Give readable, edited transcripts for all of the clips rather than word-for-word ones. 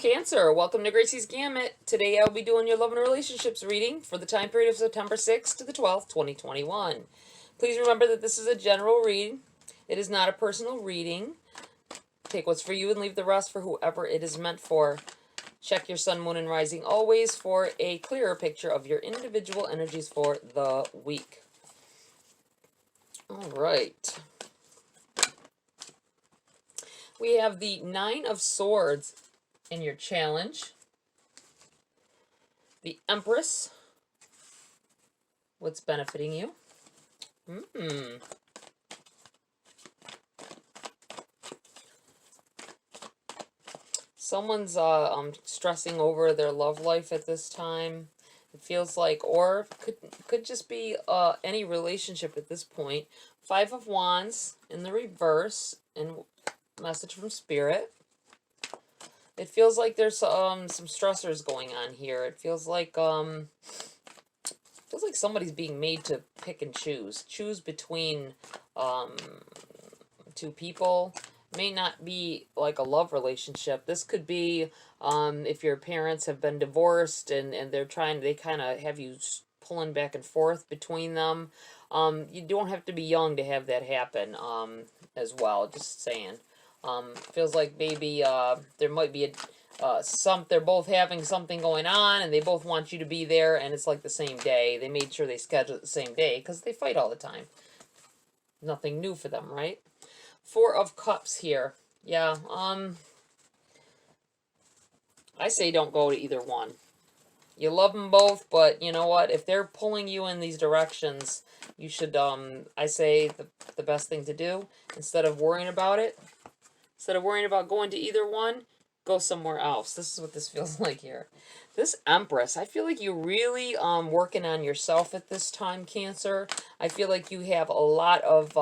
Cancer, welcome to Gracie's Gamut. Today I'll be doing your love and relationships reading for the time period of September 6th to the 12th, 2021. Please remember that this is a general read. It is not a personal reading. Take what's for you and leave the rest for whoever it is meant for. Check your sun, moon, and rising always for a clearer picture of your individual energies for the week. All right. We have the Nine of Swords in your challenge. The Empress. What's benefiting you? Someone's stressing over their love life at this time. It feels like, or could just be any relationship at this point. Five of Wands in the reverse, and message from Spirit. It feels like there's some stressors going on here. It feels like somebody's being made to pick and choose between two people. May not be like a love relationship. This could be if your parents have been divorced and they kind of have you pulling back and forth between them. You don't have to be young to have that happen as well, just saying. Feels like maybe there might be they're both having something going on and they both want you to be there, and it's like the same day. They made sure they scheduled it the same day because they fight all the time. Nothing new for them, right? Four of Cups here. Yeah, I say don't go to either one. You love them both, but you know what? If they're pulling you in these directions, you should, I say the best thing to do, instead of worrying about it, instead of worrying about going to either one, go somewhere else. This is what this feels like here. This Empress, I feel like you're really working on yourself at this time, Cancer. I feel like you have a lot of,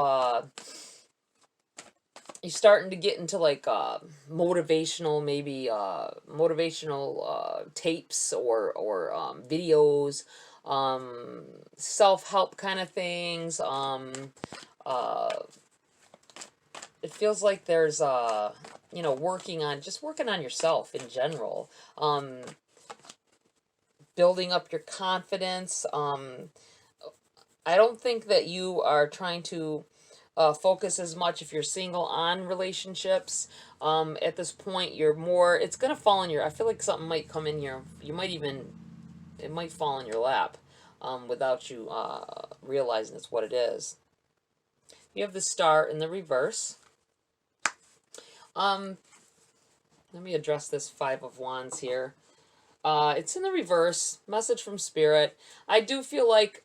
you're starting to get into like motivational, maybe motivational tapes or videos, self-help kind of things. It feels like there's you know, working on yourself in general, building up your confidence. I don't think that you are trying to focus as much, if you're single, on relationships. At this point, you're more, it's going to fall in your, I feel like something might come in here. You might even, it might fall in your lap without you realizing it's what it is. You have the Star in the reverse. Let me address this Five of Wands here. It's in the reverse. Message from Spirit. I do feel like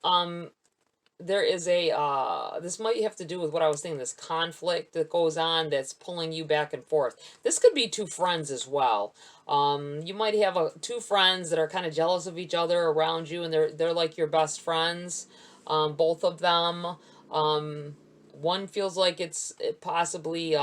there is a, this might have to do with what I was saying, this conflict that goes on that's pulling you back and forth. This could be two friends as well. You might have two friends that are kind of jealous of each other around you, and they're like your best friends, both of them. One feels like it's possibly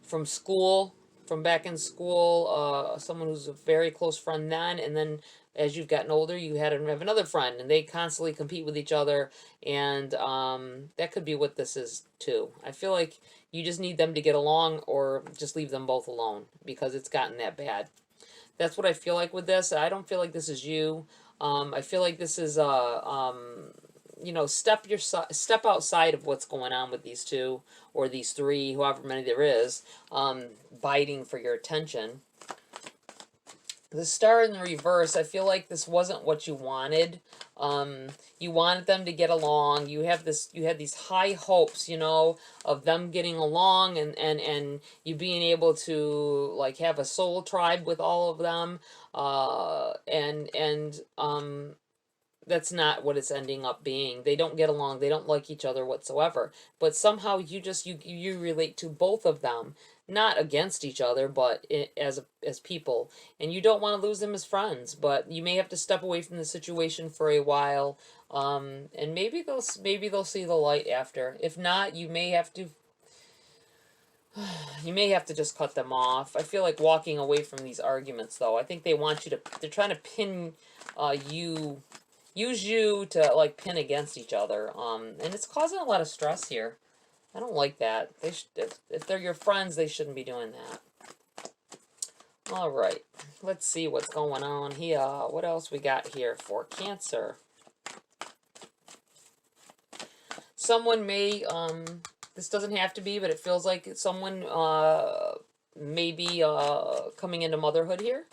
from school, from back in school, someone who's a very close friend then, and then as you've gotten older, you have another friend, and they constantly compete with each other, and that could be what this is too. I feel like you just need them to get along, or just leave them both alone, because it's gotten that bad. That's what I feel like with this. I don't feel like this is you. I feel like this is you know, step outside of what's going on with these two, or these three, however many there is, biting for your attention. The Star in the reverse, I feel like this wasn't what you wanted. You wanted them to get along. You had these high hopes, you know, of them getting along, and you being able to like have a soul tribe with all of them. That's not what it's ending up being. They don't get along. They don't like each other whatsoever. But somehow you relate to both of them, not against each other, but as people. And you don't want to lose them as friends. But you may have to step away from the situation for a while, and maybe they'll see the light after. If not, you may have to. You may have to just cut them off. I feel like walking away from these arguments, though. I think they want you to. They're trying to pin you. Use you to like pin against each other, and it's causing a lot of stress here. I don't like that. They if they're your friends, they shouldn't be doing that. All right, let's see what's going on here. What else we got here for Cancer? Someone may, this doesn't have to be, but it feels like someone may be coming into motherhood here.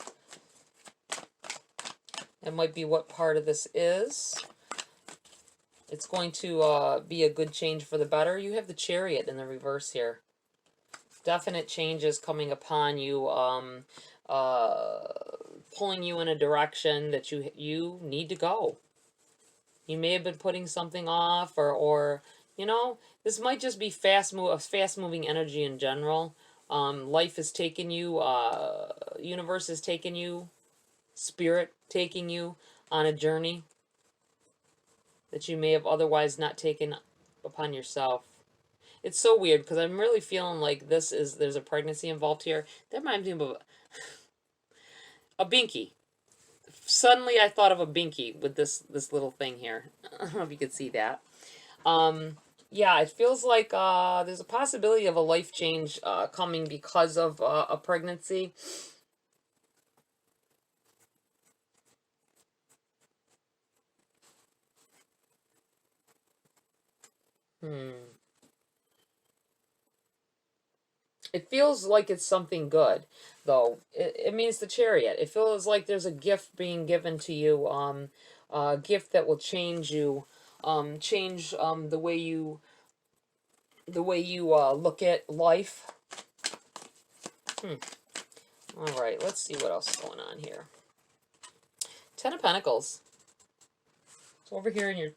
That might be what part of this is. It's going to be a good change for the better. You have the Chariot in the reverse here. Definite changes coming upon you, pulling you in a direction that you need to go. You may have been putting something off, or you know, this might just be fast-moving energy in general. Life has taken you, universe has taken you, spirit taking you on a journey that you may have otherwise not taken upon yourself. It's so weird because I'm really feeling like there's a pregnancy involved here. That reminds me of a binky. Suddenly I thought of a binky with this little thing here. I don't know if you could see that. Yeah, it feels like there's a possibility of a life change coming because of a pregnancy. It feels like it's something good, though. It means the Chariot. It feels like there's a gift being given to you, a gift that will change you, change the way you look at life. All right, let's see what else is going on here. Ten of Pentacles. So over here in your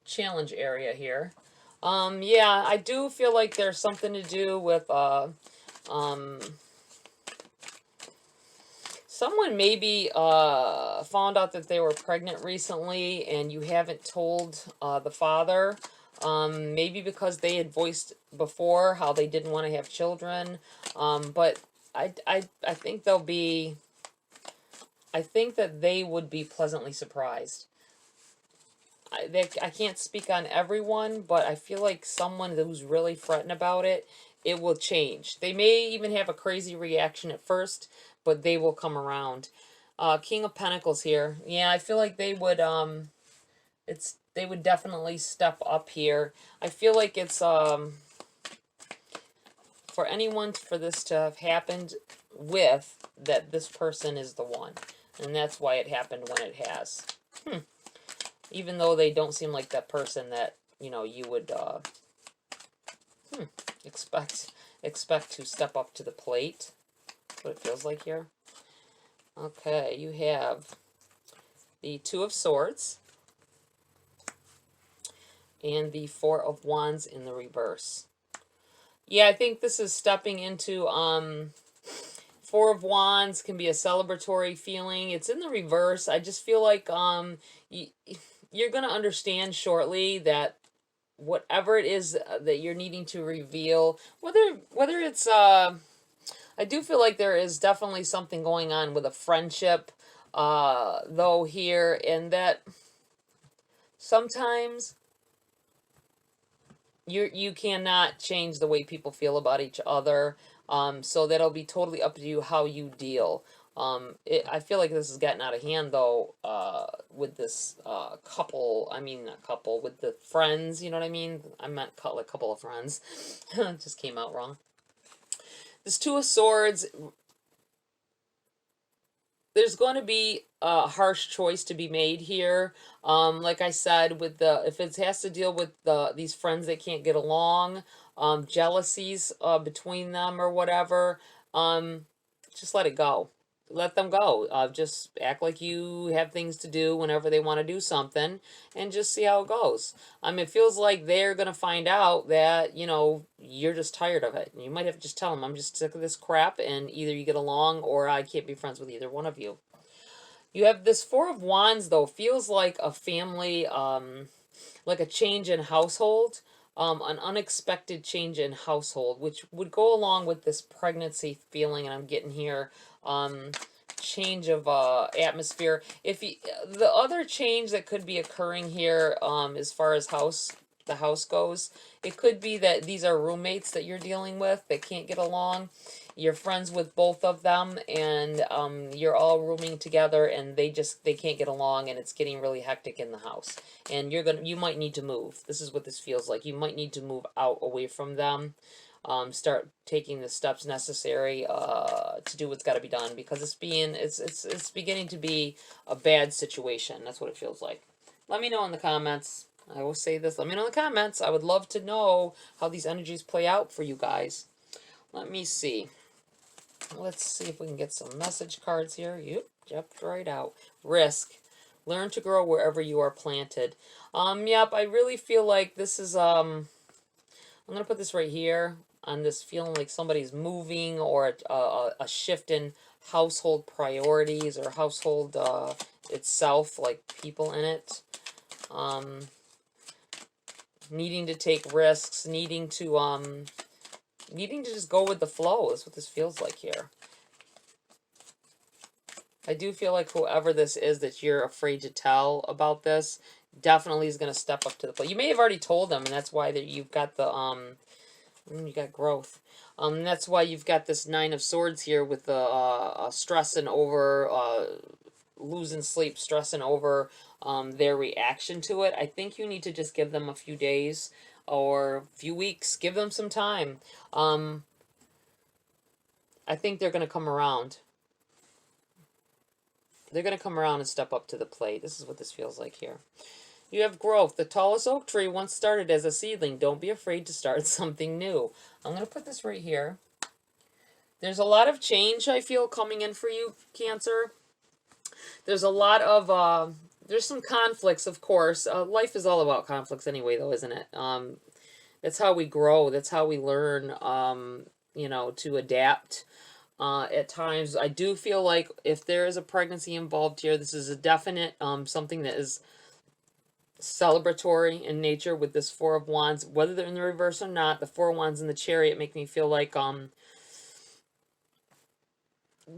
challenge area here. Yeah, I do feel like there's something to do with, someone maybe, found out that they were pregnant recently and you haven't told, the father, maybe because they had voiced before how they didn't want to have children, but I think they'll be, I think that they would be pleasantly surprised. I can't speak on everyone, but I feel like someone who's really fretting about it, it will change. They may even have a crazy reaction at first, but they will come around. King of Pentacles here. Yeah, I feel like they would they would definitely step up here. I feel like it's for anyone for this to have happened with, that this person is the one. And that's why it happened when it has. Even though they don't seem like that person that, you know, you would expect to step up to the plate. That's what it feels like here. Okay, you have the Two of Swords and the Four of Wands in the reverse. Yeah, I think this is stepping into Four of Wands can be a celebratory feeling. It's in the reverse. I just feel like you're going to understand shortly that whatever it is that you're needing to reveal, whether it's, I do feel like there is definitely something going on with a friendship, though, here, and that sometimes you cannot change the way people feel about each other, so that'll be totally up to you how you deal. I feel like this is getting out of hand, though, with this couple, I mean, not couple, with the friends, you know what I mean? I meant a couple of friends. Just came out wrong. This Two of Swords, there's going to be a harsh choice to be made here. Like I said, with if it has to deal with these friends that can't get along, jealousies between them or whatever, just let it go. Let them go. Just act like you have things to do whenever they want to do something, and just see how it goes. It feels like they're going to find out that, you know, you're just tired of it. You might have to just tell them, I'm just sick of this crap, and either you get along or I can't be friends with either one of you. You have this Four of Wands, though. Feels like a family, like a change in household. An unexpected change in household, which would go along with this pregnancy feeling, and I'm getting here, change of atmosphere. The other change that could be occurring here, as far as the house goes, it could be that these are roommates that you're dealing with that can't get along. you're friends with both of them, and you're all rooming together, and they can't get along, and it's getting really hectic in the house, and you might need to move. This is what this feels like. You might need to move out away from them. Start taking the steps necessary to do what's got to be done, because it's beginning to be a bad situation. That's what it feels like. Let me know in the comments. I always say this. Let me know in the comments. I would love to know how these energies play out for you guys. Let me see. Let's see if we can get some message cards here. Yep, jumped right out. Risk. Learn to grow wherever you are planted. Yep, I really feel like this is, I'm going to put this right here on this feeling like somebody's moving, or a shift in household priorities, or household itself, like people in it. Needing to take risks, needing to just go with the flow is what this feels like here. I do feel like whoever this is that you're afraid to tell about this definitely is going to step up to the plate. You may have already told them, and that's why you've got the you got growth. That's why you've got this Nine of Swords here with the stressing over, losing sleep, stressing over their reaction to it. I think you need to just give them a few days or a few weeks. Give them some time. I think they're going to come around. They're going to come around and step up to the plate. This is what this feels like here. You have growth. The tallest oak tree once started as a seedling. Don't be afraid to start something new. I'm going to put this right here. There's a lot of change I feel coming in for you, Cancer. There's a lot of, there's some conflicts, of course. Life is all about conflicts anyway, though, isn't it? That's how we grow. That's how we learn, you know, to adapt. At times, I do feel like if there is a pregnancy involved here, this is a definite something that is celebratory in nature with this Four of Wands. Whether they're in the reverse or not, the Four of Wands and the Chariot make me feel like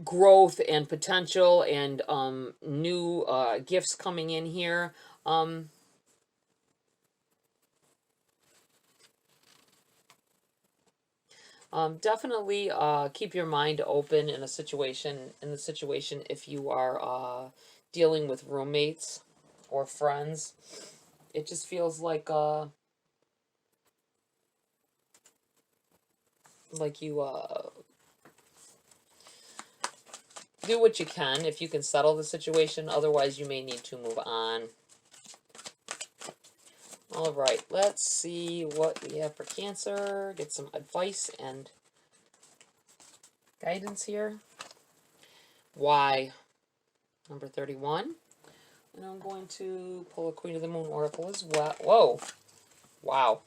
growth and potential and new gifts coming in here. Definitely keep your mind open in the situation if you are dealing with roommates or friends. It just feels like you do what you can if you can settle the situation. Otherwise, you may need to move on. All right, let's see what we have for Cancer. Get some advice and guidance here. Why? Number 31. And I'm going to pull a Queen of the Moon Oracle as well. Whoa. Wow.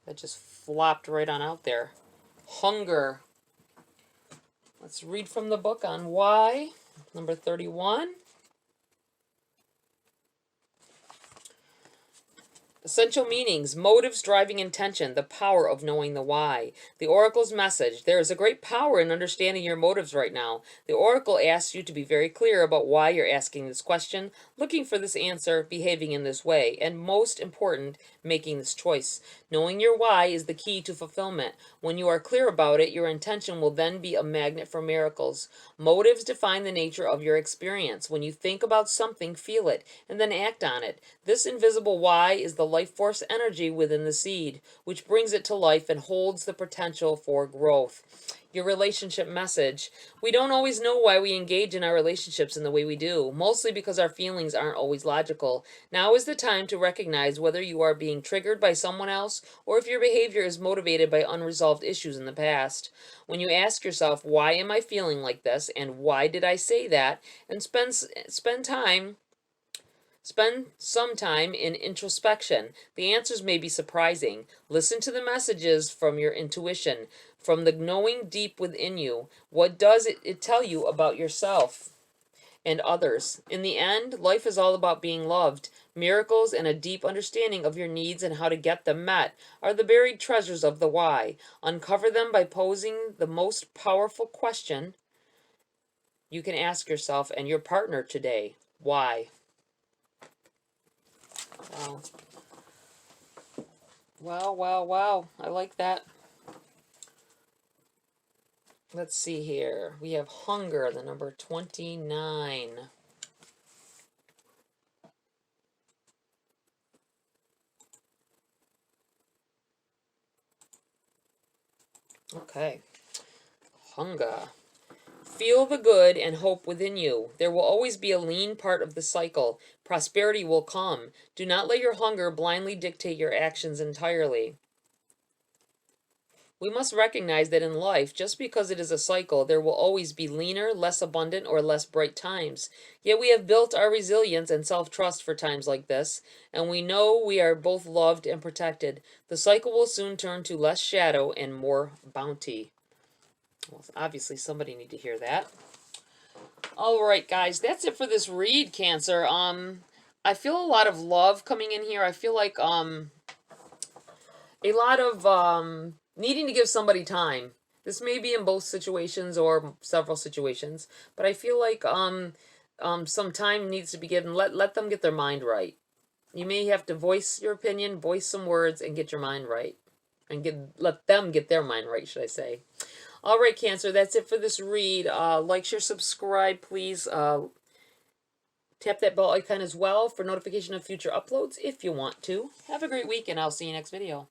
That just flopped right on out there. Hunger. Let's read from the book on why. Number 31. Essential meanings, motives, driving intention, the power of knowing the why. The Oracle's message, there is a great power in understanding your motives right now. The Oracle asks you to be very clear about why you're asking this question, looking for this answer, behaving in this way, and most important, making this choice. Knowing your why is the key to fulfillment. When you are clear about it, your intention will then be a magnet for miracles. Motives define the nature of your experience. When you think about something, feel it, and then act on it. This invisible why is the life force energy within the seed, which brings it to life and holds the potential for growth. Your relationship message. We don't always know why we engage in our relationships in the way we do, mostly because our feelings aren't always logical. Now is the time to recognize whether you are being triggered by someone else or if your behavior is motivated by unresolved issues in the past. When you ask yourself, why am I feeling like this and why did I say that, and spend some time in introspection. The answers may be surprising. Listen to the messages from your intuition, from the knowing deep within you. What does it tell you about yourself and others? In the end, life is all about being loved. Miracles and a deep understanding of your needs and how to get them met are the buried treasures of the why. Uncover them by posing the most powerful question you can ask yourself and your partner today. Why? Wow. Wow, wow, wow. I like that. Let's see here. We have hunger, the number 29. Okay. Hunger. Feel the good and hope within you. There will always be a lean part of the cycle. Prosperity will come. Do not let your hunger blindly dictate your actions entirely. We must recognize that in life, just because it is a cycle, there will always be leaner, less abundant, or less bright times. Yet we have built our resilience and self-trust for times like this, and we know we are both loved and protected. The cycle will soon turn to less shadow and more bounty. Well, obviously somebody need to hear that. All right, guys, that's it for this read, Cancer. I feel a lot of love coming in here. I feel like a lot of needing to give somebody time. This may be in both situations or several situations, but I feel like some time needs to be given. Let them get their mind right. You may have to voice your opinion, voice some words, and get your mind right, and let them get their mind right, should I say? All right, Cancer, that's it for this read. Like, share, subscribe, please. Tap that bell icon as well for notification of future uploads if you want to. Have a great week, and I'll see you next video.